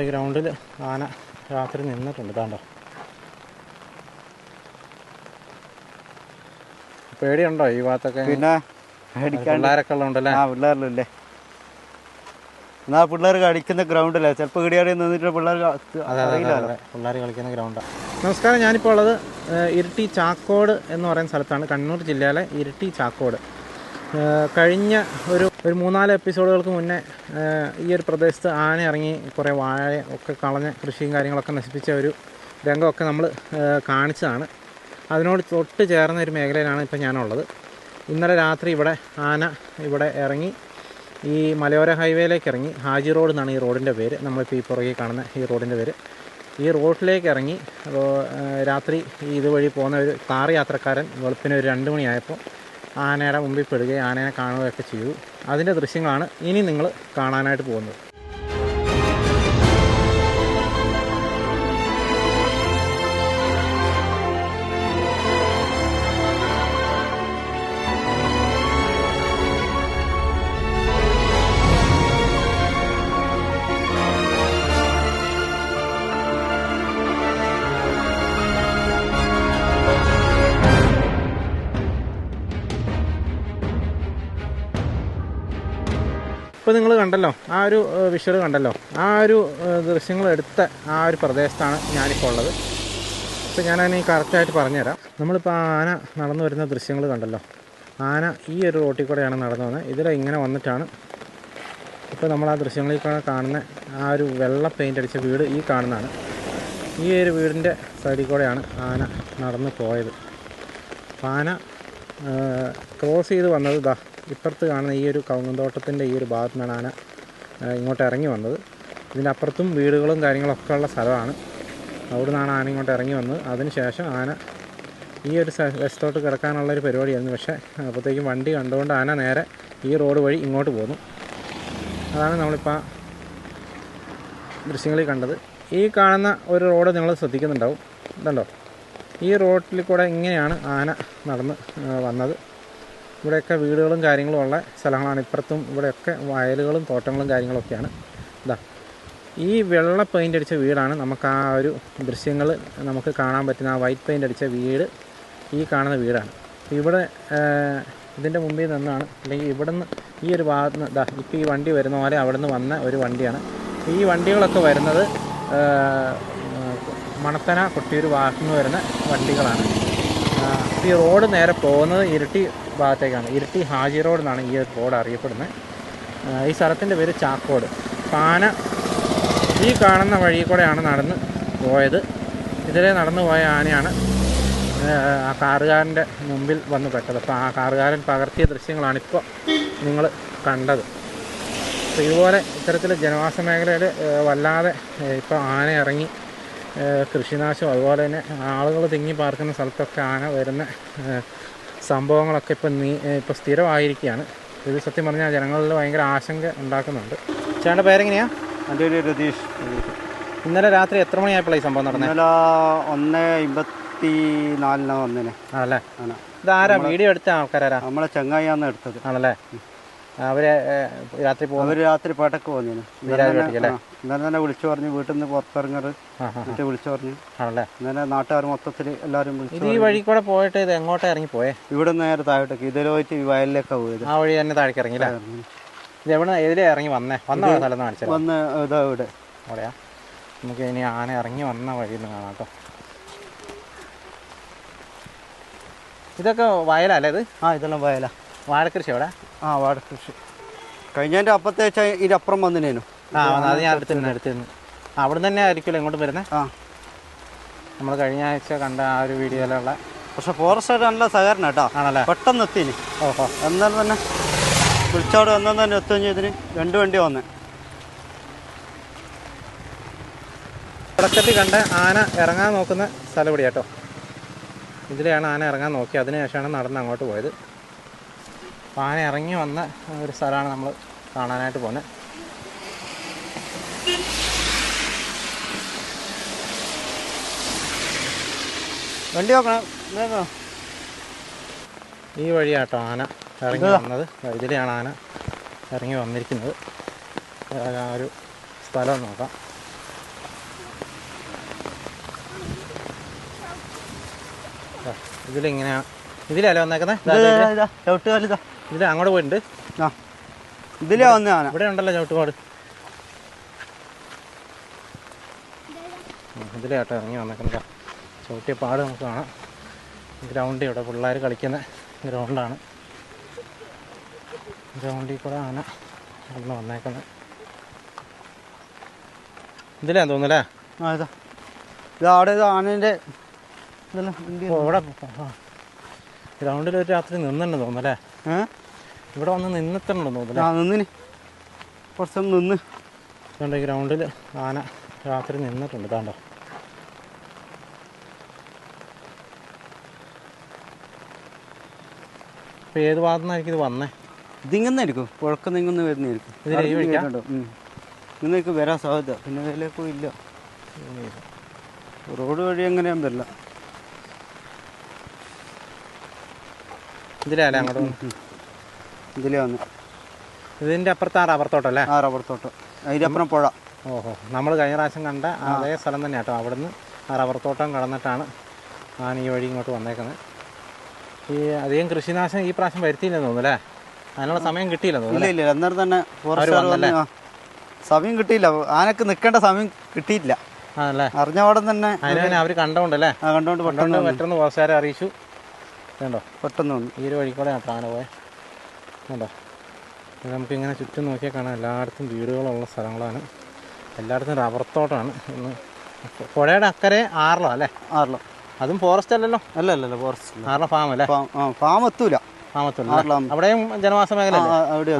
ഈ ഗ്രൗണ്ടിൽ ആന രാത്രി നിന്നിട്ടുണ്ട്. താണ്ടോ, പേടിയുണ്ടോ ഈ ഭാഗത്തൊക്കെ? പിന്നെ പിള്ളേരൊക്കെ ഉള്ളതുണ്ടല്ലേ? പിള്ളേരില്ലേ, എന്നാ പിള്ളേർ കളിക്കുന്ന ഗ്രൗണ്ടല്ലേ, ചിലപ്പോൾ ഇടിയാടി നിന്നിട്ട് പിള്ളേർ കളിക്കുന്ന ഗ്രൗണ്ടാണ്. നമസ്കാരം, ഞാനിപ്പോൾ ഉള്ളത് ഇരിട്ടി ചാക്കോട് എന്ന് പറയുന്ന സ്ഥലത്താണ്, കണ്ണൂർ ജില്ലയിലെ ഇരിട്ടി ചാക്കോട്. കഴിഞ്ഞ ഒരു 3-4 എപ്പിസോഡുകൾക്ക് മുന്നേ ഈ ഒരു പ്രദേശത്ത് ആന ഇറങ്ങി കുറേ വാഴ ഒക്കെ കളഞ്ഞ് കൃഷിയും കാര്യങ്ങളൊക്കെ നശിപ്പിച്ച ഒരു രംഗമൊക്കെ നമ്മൾ കാണിച്ചതാണ്. അതിനോട് തൊട്ട് ചേർന്ന ഒരു മേഖലയിലാണ് ഇപ്പോൾ ഞാനുള്ളത്. ഇന്നലെ രാത്രി ആന ഇവിടെ ഇറങ്ങി ഈ മലയോര ഹൈവേയിലേക്ക് ഇറങ്ങി. ഹാജി റോഡ് എന്നാണ് ഈ റോഡിൻ്റെ പേര്. നമ്മളിപ്പോൾ ഈ പുറകെ കാണുന്ന ഈ റോഡിൻ്റെ പേര്. ഈ റോഡിലേക്ക് ഇറങ്ങി രാത്രി ഇതുവഴി പോകുന്ന ഒരു കാർ യാത്രക്കാരൻ വെളുപ്പിന് ഒരു 2 മണിയായപ്പോൾ ആനയുടെ മുമ്പിൽ പെടുകയും ആനയെ കാണുകയൊക്കെ ചെയ്തു. അതിൻ്റെ ദൃശ്യങ്ങളാണ് ഇനി നിങ്ങൾ കാണാനായിട്ട് പോകുന്നത്. ഇപ്പോൾ നിങ്ങൾ കണ്ടല്ലോ, ആ ഒരു വിഷ്വൽ കണ്ടല്ലോ, ആ ഒരു ദൃശ്യങ്ങളെടുത്ത ആ ഒരു പ്രദേശത്താണ് ഞാനിപ്പോൾ ഉള്ളത്. ഇപ്പോൾ ഞാനതിന് കറക്റ്റായിട്ട് പറഞ്ഞുതരാം. നമ്മളിപ്പോൾ ആന നടന്നു വരുന്ന ദൃശ്യങ്ങൾ കണ്ടല്ലോ. ആന ഈ ഒരു റോട്ടിൽ കൂടെയാണ് നടന്നു വന്നത്. ഇങ്ങനെ വന്നിട്ടാണ് ഇപ്പോൾ നമ്മൾ ആ ദൃശ്യങ്ങളിൽ കാണുന്ന ആ ഒരു വെള്ള പെയിൻ്റ് അടിച്ച വീട് ഈ കാണുന്നതാണ്. ഈ ഒരു വീടിൻ്റെ സൈഡിൽ കൂടെയാണ് ആന നടന്നു പോയത്. ആന ക്രോസ് ചെയ്ത് വന്നത് ഇപ്പുറത്ത് കാണുന്ന ഈ ഒരു കവുങ്ങുന്തോട്ടത്തിൻ്റെ ഈ ഒരു ഭാഗത്തു നിന്നാണ് ആന ഇങ്ങോട്ട് ഇറങ്ങി വന്നത്. ഇതിൻ്റെ അപ്പുറത്തും വീടുകളും കാര്യങ്ങളൊക്കെ ഉള്ള സ്ഥലമാണ്. അവിടെ നിന്നാണ് ആന ഇങ്ങോട്ട് ഇറങ്ങി വന്നത്. അതിനുശേഷം ആന ഈ ഒരു വശത്തോട്ട് കിടക്കാനുള്ളൊരു പരിപാടിയായിരുന്നു. പക്ഷേ അപ്പോഴത്തേക്കും വണ്ടി കണ്ടുകൊണ്ട് ആന നേരെ ഈ റോഡ് വഴി ഇങ്ങോട്ട് പോന്നു. അതാണ് നമ്മളിപ്പോൾ ദൃശ്യങ്ങളിൽ കണ്ടത്. ഈ കാണുന്ന ഒരു റോഡ് നിങ്ങൾ ശ്രദ്ധിക്കുന്നുണ്ടാവും. ഇതുണ്ടോ, ഈ റോഡിൽ കൂടെ ഇങ്ങനെയാണ് ആന നടന്ന് വന്നത്. ഇവിടെയൊക്കെ വീടുകളും കാര്യങ്ങളും ഉള്ള സ്ഥലങ്ങളാണ്. ഇപ്പുറത്തും ഇവിടെയൊക്കെ വയലുകളും തോട്ടങ്ങളും കാര്യങ്ങളൊക്കെയാണ്. ഈ വെള്ള പെയിൻ്റ് അടിച്ച വീടാണ് നമുക്ക് ആ ഒരു ദൃശ്യങ്ങൾ നമുക്ക് കാണാൻ പറ്റുന്ന ആ വൈറ്റ് പെയിൻ്റ് അടിച്ച വീട് ഈ കാണുന്ന വീടാണ്. ഇവിടെ ഇതിൻ്റെ മുമ്പിൽ നിന്നാണ്, അല്ലെങ്കിൽ ഇവിടെ നിന്ന് ഈ ഒരു ഭാഗത്ത് നിന്ന് ഇപ്പോൾ ഈ വണ്ടി വരുന്ന പോലെ അവിടെ നിന്ന് വന്ന ഒരു വണ്ടിയാണ്. ഈ വണ്ടികളൊക്കെ വരുന്നത് മണത്തന കൊട്ടിയൂർ ഭാഗത്തു നിന്ന് വരുന്ന വണ്ടികളാണ്. ഈ റോഡ് നേരെ പോകുന്നത് ഇരിട്ടി ഭാഗത്തേക്കാണ്. ഇരിട്ടി ഹാജി റോഡ് എന്നാണ് ഈ റോഡ് അറിയപ്പെടുന്നത്. ഈ സ്ഥലത്തിൻ്റെ പേര് ചാക്കോട്. ആന ഈ കാണുന്ന വഴി കൂടെയാണ് നടന്ന് പോയത്. ഇതിലെ നടന്നു പോയ ആനയാണ് ആ കാറുകാരൻ്റെ മുമ്പിൽ വന്ന് പെട്ടത്. അപ്പോൾ ആ കാറുകാരൻ പകർത്തിയ ദൃശ്യങ്ങളാണിപ്പോൾ നിങ്ങൾ കണ്ടത്. അപ്പോൾ ഇതുപോലെ ഇത്തരത്തിൽ ജനവാസ മേഖലയിൽ വല്ലാതെ ഇപ്പോൾ ആന ഇറങ്ങി കൃഷിനാശം, അതുപോലെ തന്നെ ആളുകൾ തിങ്ങി പാർക്കുന്ന സ്ഥലത്തൊക്കെ ആന വരുന്ന സംഭവങ്ങളൊക്കെ ഇപ്പോൾ സ്ഥിരമായിരിക്കുകയാണ്. ഇത് സത്യം പറഞ്ഞാൽ ജനങ്ങളിൽ ഭയങ്കര ആശങ്ക ഉണ്ടാക്കുന്നുണ്ട്. ചേട്ടൻ്റെ പേരെങ്ങനെയാണ്? എൻ്റെ പേര് രതീഷ്. ഇന്നലെ രാത്രി എത്ര മണിയായപ്പോഴാണ് ഈ സംഭവം നടന്നത്? ഇന്നലെ 1:54 വന്നേനെ. ആണല്ലേ? ഇതാരാ വീഡിയോ എടുത്ത ആൾക്കാരാരാ? നമ്മളെ ചങ്ങായിയാണ് എടുത്തത്. ആണല്ലേ? അവര് രാത്രി പേട്ടക്ക് പോകുന്നതിന് ഇന്നലെ തന്നെ വിളിച്ചു പറഞ്ഞു, വീട്ടിൽ നിന്ന് പുറത്തിറങ്ങറ് എന്നിട്ട് വിളിച്ചു പറഞ്ഞു. ആണല്ലേ? ഇന്നലെ നാട്ടുകാർ മൊത്തത്തിൽ എല്ലാവരും വിളിച്ചു. ഈ വഴി കൂടെ പോയിട്ട് ഇത് എങ്ങോട്ടാ ഇറങ്ങി പോയേ? ഇവിടെ നേരെ താഴോട്ടേക്ക് ഇതിൽ പോയിട്ട് ഈ വയലിലേക്കാണ് പോയത്. ആ വഴി തന്നെ താഴേക്ക് ഇറങ്ങിയില്ല? ഇത് എതിലേ ഇറങ്ങി വന്ന സ്ഥലം കാണിച്ചത്? വന്ന് ഇതാ ഇവിടെ അവിടെയാ. നമുക്ക് ഇനി ആന ഇറങ്ങി വന്ന വഴി ഒന്ന് കാണാം കേട്ടോ. ഇതൊക്കെ വയലല്ലേ ഇത്? ഇതെല്ലാം വയലാ. വാഴക്കൃഷി അവിടെ? വാഴക്കൃഷി കഴിഞ്ഞതിൻ്റെ അപ്പത്തെ ഇതിനപ്പുറം വന്നിനേനു. അത് ഞാൻ എടുത്തിരുന്നു. അവിടെ നിന്ന് തന്നെ ആയിരിക്കുമല്ലോ ഇങ്ങോട്ട് വരുന്നത്? നമ്മൾ കഴിഞ്ഞ ആഴ്ച കണ്ട ആ ഒരു വീഡിയോയിലുള്ള. പക്ഷെ ഫോറസ്റ്റ് നല്ല സഹകരണം കേട്ടോ. ആണല്ലേ? പെട്ടെന്ന് എത്തിന്. എന്നാലും തന്നെ വിളിച്ചോട് വന്നാൽ തന്നെ എത്തുകയും ചെയ്തിന്. 2 വണ്ടി വന്നേ. തുടക്കത്തിൽ കണ്ട ആന ഇറങ്ങാൻ നോക്കുന്ന സ്ഥലം ഇവിടെ കേട്ടോ. ഇതിലെയാണ് ആന ഇറങ്ങാൻ നോക്കി. അതിനുശേഷമാണ് നടന്ന് അങ്ങോട്ട് പോയത്. അപ്പോൾ ആന ഇറങ്ങി വന്ന ഒരു സ്ഥലമാണ് നമ്മൾ കാണാനായിട്ട് പോകുന്നത്. വണ്ടി നോക്കണം. ഈ വഴിയാട്ടോ ആന ഇറങ്ങി വന്നത്. ഇതിലെയാണ് ആന ഇറങ്ങി വന്നിരിക്കുന്നത്. ആ ഒരു സ്ഥലം നോക്കാം. ഇതിലിങ്ങനെയാണ്, ഇതിലല്ലേ വന്നേക്കുന്നത്? ചവിട്ടുകാലിതാ ഇതിൽ അങ്ങോട്ട് പോയിട്ടുണ്ട്. ആ ഇതിലാ വന്ന ആന. ഇവിടെ ഉണ്ടല്ലോ ചവിട്ടുപാട്. ഇതിലെ കേട്ടോ ഇറങ്ങി വന്നേക്കുന്നത്. ചവിട്ടിയ പാട് നമുക്ക് കാണാം. ഗ്രൗണ്ടിൽ ഇവിടെ പിള്ളേർ കളിക്കുന്ന ഗ്രൗണ്ടാണ്. ഗ്രൗണ്ടിൽ കൂടെ ആന ഇവിടെ വന്നേക്കുന്നത്. ഇതിലാന്ന് തോന്നുന്നല്ലേ? ആ ഇതാ അവിടെ ആനേൻ്റെ ഇവിടെ ഗ്രൗണ്ടിൽ ഒരു രാത്രി നിന്നുണ്ടെന്ന് തോന്നുന്നല്ലേ? ഇവിടെ വന്ന് നിന്നിട്ടുണ്ടെന്ന് തോന്നുന്നല്ലേ? നിന്നിന് കുറച്ച് നിന്ന് അതുകൊണ്ട് ഗ്രൗണ്ടിൽ ആന രാത്രി നിന്നിട്ടുണ്ട്. താണ്ടോ ഇപ്പം ഏത് ഭാഗത്തു നിന്നായിരിക്കും ഇത് വന്നേ? ഇതിങ്ങന്നായിരിക്കും, പുഴക്കം നിങ്ങന്ന് വരുന്നതായിരിക്കും. ഇങ്ങനെയൊക്കെ വരാൻ സാധ്യത. പിന്നെ ഇതിലേക്കും ഇല്ല, റോഡ് വഴി എങ്ങനെയാൻ വരില്ല. ഇതിലല്ലേ അങ്ങോട്ട് ഇതിലേ വന്ന് ഇതിൻ്റെ അപ്പുറത്ത് ആ റബ്ബർ തോട്ടം ആ റബ്ബർ തോട്ടം, അതിൻ്റെ അപ്പുറം പുഴ. ഓഹോ, നമ്മൾ കഴിഞ്ഞ പ്രാവശ്യം കണ്ട അതേ സ്ഥലം തന്നെ കേട്ടോ. അവിടുന്ന് ആ റബ്ബർ തോട്ടം കടന്നിട്ടാണ് ആന ഈ വഴി ഇങ്ങോട്ട് വന്നേക്കുന്നത്. ഈ അധികം കൃഷിനാശം ഈ പ്രാവശ്യം വരുത്തിയില്ലെന്ന് തോന്നുന്നു അല്ലേ? അതിനുള്ള സമയം കിട്ടിയില്ലെന്ന് തോന്നുന്നു. ഇല്ല അന്നേരം തന്നെ സമയം കിട്ടിയില്ല, ആനക്ക് നിൽക്കേണ്ട സമയം കിട്ടിയില്ല. ആണല്ലേ? അറിഞ്ഞപാടെ തന്നെ അതിനെ അവർ കണ്ടോണ്ടല്ലേ? കണ്ടോണ്ട് പെട്ടെന്ന് ഫോറസ്റ്റുകാരെ അറിയിച്ചു. കണ്ടോ പെട്ടെന്ന് വന്നു. ഈ ഒരു വഴിക്കൂടെ കേട്ടോ ആന പോയെ. കണ്ടോ, നമുക്കിങ്ങനെ ചുറ്റും നോക്കിയാൽ കാണാം എല്ലായിടത്തും വീടുകളുള്ള സ്ഥലങ്ങളാണ്. എല്ലായിടത്തും റബ്ബർ തോട്ടമാണ്. ഇന്ന് പുഴയുടെ അക്കരെ ആറളം അല്ലേ? ആറളം. അതും ഫോറസ്റ്റ് അല്ലല്ലോ? അല്ല ഫോറസ്റ്റ്. ആറളം ഫാം അല്ലേ? ഫാം എത്തൂല. അവിടെയും ജനവാസ മേഖല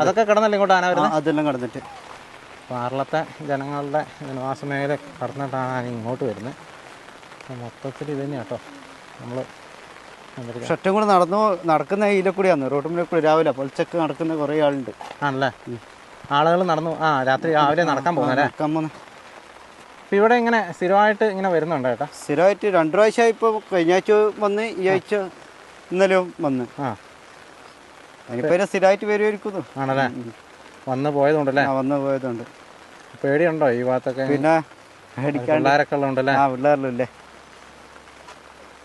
അതൊക്കെ കിടന്നല്ലേ ഇങ്ങോട്ട് ആന വരുന്നത്? അതെല്ലാം കടന്നിട്ട് പാർലത്തെ ജനങ്ങളുടെ ജനവാസ മേഖല കടന്നിട്ടാണ് ആന ഇങ്ങോട്ട് വരുന്നത്. മൊത്തത്തിൽ ഇത് തന്നെ കേട്ടോ. നമ്മൾ ഷട്ടും കൂടെ നടക്കുന്ന ഇതിലെ കൂടിയാണ്, റോഡിലെ കൂടി രാവിലെ പൊളിച്ചൊക്കെ നടക്കുന്ന കുറേ ആളുണ്ട്. ആണല്ലേ? ആളുകൾ നടന്നു രാത്രി രാവിലെ നടക്കാൻ പോകുന്നല്ലേ? ഇപ്പം ഇവിടെ ഇങ്ങനെ സ്ഥിരമായിട്ട് ഇങ്ങനെ വരുന്നുണ്ട് കേട്ടോ? സ്ഥിരമായിട്ട് 2 പ്രാവശ്യമായി. ഇപ്പോൾ കഴിഞ്ഞ ആഴ്ച വന്ന്, ഈ ആഴ്ച ഇന്നലെയും വന്ന്. അതിനിപ്പോൾ സ്ഥിരമായിട്ട് വരുമായിരിക്കുന്നു. ആണല്ലേ? വന്ന് പോയതുകൊണ്ടല്ലേ? വന്ന് പോയതുകൊണ്ട്. പേടിയുണ്ടോ ഈ ഭാഗത്തൊക്കെ? പിന്നെ പിള്ളേരൊക്കെ ഉള്ളതുകൊണ്ടല്ലേ? പിള്ളേരില്ലേ,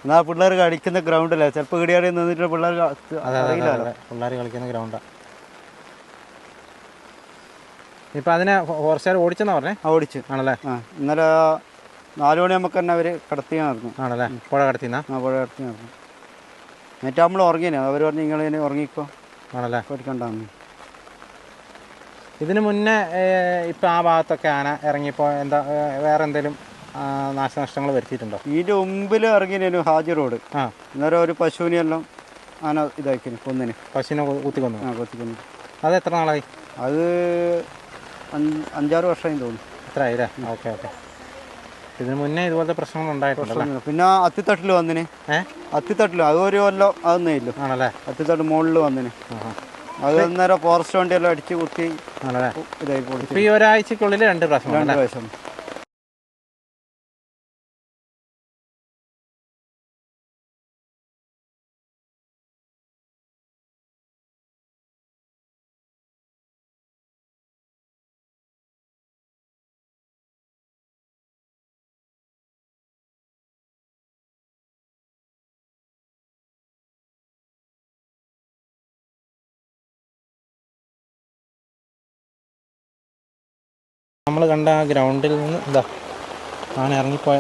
എന്നാ പിള്ളേർ കളിക്കുന്ന ഗ്രൗണ്ടല്ലേ, ചിലപ്പോൾ ഇടിയാടി നിന്നിട്ട് പിള്ളേർ കളിക്കുന്ന ഗ്രൗണ്ടാണ്. ഇപ്പം അതിനെ ഫോറസ്റ്റുകാർ ഓടിച്ചെന്നാ പറഞ്ഞേ? ഓടിച്ചു. ആണല്ലേ? ഇന്നലെ 4 മണിയാകുമ്പോൾ തന്നെ അവർ കടത്തിയായിരുന്നു. ആണല്ലേ? പുഴ കടത്തിന്നാ? പുഴ കടത്തിയായിരുന്നു. എന്നിട്ട് നമ്മൾ ഉറങ്ങിയാണ്. അവർ പറഞ്ഞ് നിങ്ങളിങ്ങനെ ഉറങ്ങിക്കോ. ആണല്ലേ? പേടിക്കണ്ടാന്ന്. ഇതിന് മുന്നേ ഇപ്പം ആ ഭാഗത്തൊക്കെ ആന ഇറങ്ങിയപ്പോൾ എന്താ വേറെ എന്തെങ്കിലും നാശനഷ്ടങ്ങൾ വരുത്തിയിട്ടുണ്ടോ? ഇതിൻ്റെ മുമ്പിൽ ഇറങ്ങിയ ഹാജി റോഡ്. അന്നേരം ഒരു പശുവിനെല്ലാം ആന ഇതാക്കി കൊന്നിന്. പശുവിനെ കുത്തിക്കൊന്നു? കുത്തിക്കൊന്നു. അത് എത്ര നാളായി? അത് 5-6 വർഷമായി തോന്നുന്നു. എത്ര ആയില്ലേ? ഓക്കെ. ഇതിന് മുന്നേ ഇതുപോലത്തെ പ്രശ്നങ്ങൾ ഉണ്ടായിട്ടുണ്ടല്ലോ? പിന്നെ അത്തിത്തട്ടിൽ വന്നിന്. അത്തിത്തട്ടിൽ അത് ഒരു കൊല്ലം അതൊന്നും ഇല്ല. ആണല്ലേ? അത്തിത്തട്ട് മുകളിൽ വന്നിന്. അത് അന്നേരം ഫോറസ്റ്റ് വണ്ടിയെല്ലാം അടിച്ച് കുത്തി ഇതായി പോയി. ഈ ഒരാഴ്ചക്കുള്ളിൽ 2 പ്രാവശ്യം. നമ്മൾ കണ്ട ആ ഗ്രൗണ്ടിൽ നിന്ന് ആന ഇറങ്ങിപ്പോയ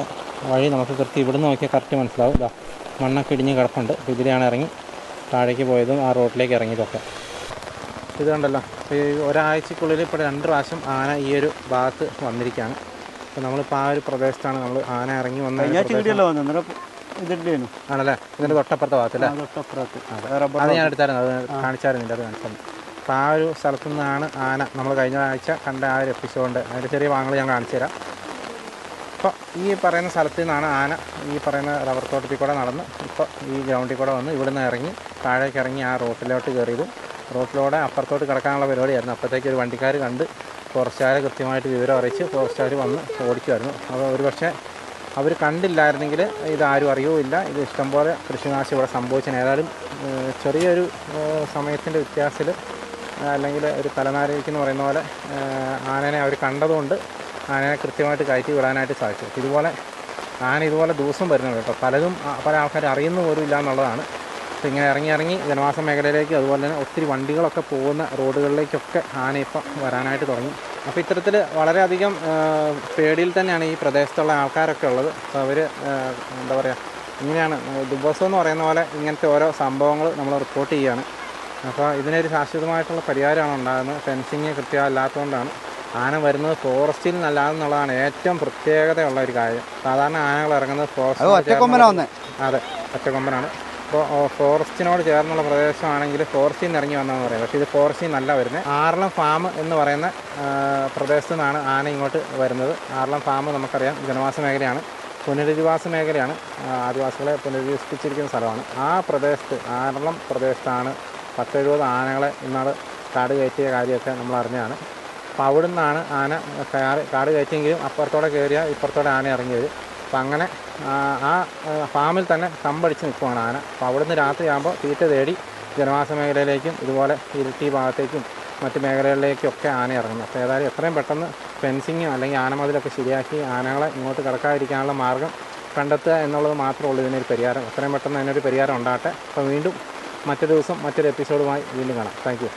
വഴി നമുക്ക് കൃത്യം ഇവിടുന്ന് നോക്കിയാൽ കറക്റ്റ് മനസ്സിലാവും. മണ്ണൊക്കെ ഇടിഞ്ഞ് കിടപ്പുണ്ട്. അപ്പോൾ ഇതിലെയാണ് ഇറങ്ങി താഴേക്ക് പോയതും ആ റോഡിലേക്ക് ഇറങ്ങിയതൊക്കെ. ഇത് കണ്ടല്ലോ, ഈ ഒരാഴ്ചക്കുള്ളിൽ ഇപ്പോൾ 2 പ്രാവശ്യം ആന ഈ ഒരു ഭാഗത്ത് വന്നിരിക്കുകയാണ്. അപ്പോൾ നമ്മളിപ്പോൾ ആ ഒരു പ്രദേശത്താണ് നമ്മൾ ആന ഇറങ്ങി വന്നത്. ആണല്ലേ? ഇതിൻ്റെ തൊട്ടപ്പുറത്തെ ഭാഗത്തല്ലേ? അത് ഞാൻ എടുത്തായിരുന്നു, അത് കാണിച്ചായിരുന്നു. അത് കാണിച്ചായിരുന്നു. അപ്പോൾ ആ ഒരു സ്ഥലത്തു നിന്നാണ് ആന നമ്മൾ കഴിഞ്ഞ ആഴ്ച കണ്ട ആ ഒരു എപ്പിസോഡ്. അതിൻ്റെ ചെറിയ ഭാഗങ്ങൾ ഞാൻ കാണിച്ചു തരാം. അപ്പോൾ ഈ പറയുന്ന സ്ഥലത്തു നിന്നാണ് ആന ഈ പറയുന്ന റബ്ബർ തോട്ടത്തിൽ കൂടെ നടന്ന് ഇപ്പോൾ ഈ ഗ്രൗണ്ടിൽ കൂടെ വന്ന് ഇവിടുന്ന് ഇറങ്ങി താഴേക്ക് ഇറങ്ങി ആ റോട്ടിലോട്ട് കയറിയതും റോട്ടിലൂടെ അപ്പുറത്തോട്ട് കിടക്കാനുള്ള പരിപാടിയായിരുന്നു. അപ്പോഴത്തേക്ക് ഒരു വണ്ടിക്കാർ കണ്ട് ഫോറസ്റ്റുകാരെ കൃത്യമായിട്ട് വിവരം അറിയിച്ച് ഫോറസ്റ്റുകാർ വന്ന് ഓടിക്കുമായിരുന്നു. അപ്പോൾ ഒരു പക്ഷേ അവർ കണ്ടില്ലായിരുന്നെങ്കിൽ ഇതാരും അറിയുമില്ല. ഇത് ഇഷ്ടംപോലെ കൃഷിനാശം ഇവിടെ സംഭവിച്ചതിന്. ഏതായാലും ചെറിയൊരു സമയത്തിൻ്റെ വ്യത്യാസത്തിൽ അല്ലെങ്കിൽ ഒരു തലനാരിക്കെന്ന് പറയുന്ന പോലെ ആനനെ അവർ കണ്ടതുകൊണ്ട് ആനനെ കൃത്യമായിട്ട് കയറ്റി വിടാനായിട്ട് സാധിച്ചു. ഇതുപോലെ ആന ഇതുപോലെ ദിവസം വരുന്നുണ്ട് കേട്ടോ. പലതും പല ആൾക്കാർ അറിയുന്ന പോലും ഇല്ല എന്നുള്ളതാണ്. അപ്പോൾ ഇങ്ങനെ ഇറങ്ങി ജനവാസ മേഖലയിലേക്ക് അതുപോലെ തന്നെ ഒത്തിരി വണ്ടികളൊക്കെ പോകുന്ന റോഡുകളിലേക്കൊക്കെ ആന ഇപ്പം വരാനായിട്ട് തുടങ്ങി. അപ്പോൾ ഇത്തരത്തിൽ വളരെയധികം പേടിയിൽ തന്നെയാണ് ഈ പ്രദേശത്തുള്ള ആൾക്കാരൊക്കെ ഉള്ളത്. അപ്പോൾ അവർ എന്താ പറയുക, ഇങ്ങനെയാണ് ദിവസം എന്ന് പറയുന്ന പോലെ ഇങ്ങനത്തെ ഓരോ സംഭവങ്ങൾ നമ്മൾ റിപ്പോർട്ട് ചെയ്യുകയാണ്. അപ്പോൾ ഇതിനൊരു ശാശ്വതമായിട്ടുള്ള പരിഹാരമാണ് ഉണ്ടാകുന്നത്. ഫെൻസിങ് കൃത്യമല്ലാത്തതുകൊണ്ടാണ്. ആന വരുന്നത് ഫോറസ്റ്റിൽ നിന്നല്ലാതെന്നുള്ളതാണ് ഏറ്റവും പ്രത്യേകതയുള്ള ഒരു കാര്യം. സാധാരണ ആനകൾ ഇറങ്ങുന്നത് ഫോറസ്റ്റ്, അതെ, ഒറ്റക്കൊമ്പനാണ്. ഇപ്പോൾ ഫോറസ്റ്റിനോട് ചേർന്നുള്ള പ്രദേശമാണെങ്കിൽ ഫോറസ്റ്റിൽ നിന്ന് ഇറങ്ങി വന്നതെന്ന് പറയാം. പക്ഷേ ഇത് ഫോറസ്റ്റിൽ നിന്നല്ല വരുന്നത്. ആറളം ഫാം എന്ന് പറയുന്ന പ്രദേശത്തു നിന്നാണ് ആന ഇങ്ങോട്ട് വരുന്നത്. ആറളം ഫാം നമുക്കറിയാം ജനവാസ മേഖലയാണ്, പുനരധിവാസ മേഖലയാണ്, ആദിവാസികളെ പുനരധിവസിപ്പിച്ചിരിക്കുന്ന സ്ഥലമാണ്. ആ പ്രദേശത്ത്, ആറളം പ്രദേശത്താണ് 10-70 ആനകളെ ഇന്നാൾ കാട് കയറ്റിയ കാര്യമൊക്കെ നമ്മൾ അറിഞ്ഞതാണ്. അപ്പോൾ അവിടെ നിന്നാണ് ആന കാട് കയറ്റിയെങ്കിലും അപ്പുറത്തോടെ കയറിയാൽ ഇപ്പുറത്തോടെ ആന ഇറങ്ങി വരും. അപ്പം അങ്ങനെ ആ ഫാമിൽ തന്നെ തമ്പടിച്ച് നിൽക്കുവാണ് ആന. അപ്പോൾ അവിടുന്ന് രാത്രിയാകുമ്പോൾ തീറ്റ തേടി ജനവാസ മേഖലയിലേക്കും ഇതുപോലെ ഇരിട്ടി ഭാഗത്തേക്കും മറ്റ് മേഖലകളിലേക്കൊക്കെ ആന ഇറങ്ങുന്നു. അപ്പോൾ ഏതായാലും എത്രയും പെട്ടെന്ന് ഫെൻസിങ്ങോ അല്ലെങ്കിൽ ആനമതിലൊക്കെ ശരിയാക്കി ആനകളെ ഇങ്ങോട്ട് കടക്കാതിരിക്കാനുള്ള മാർഗ്ഗം കണ്ടെത്തുക എന്നുള്ളത് മാത്രമേ ഉള്ളൂ ഇതിനൊരു പരിഹാരം. എത്രയും പെട്ടെന്ന് അതിനൊരു പരിഹാരം ഉണ്ടാകട്ടെ. അപ്പോൾ വീണ്ടും മറ്റൊരു ദിവസം മറ്റൊരു എപ്പിസോഡുമായി വീണ്ടും കാണാം. Thank you.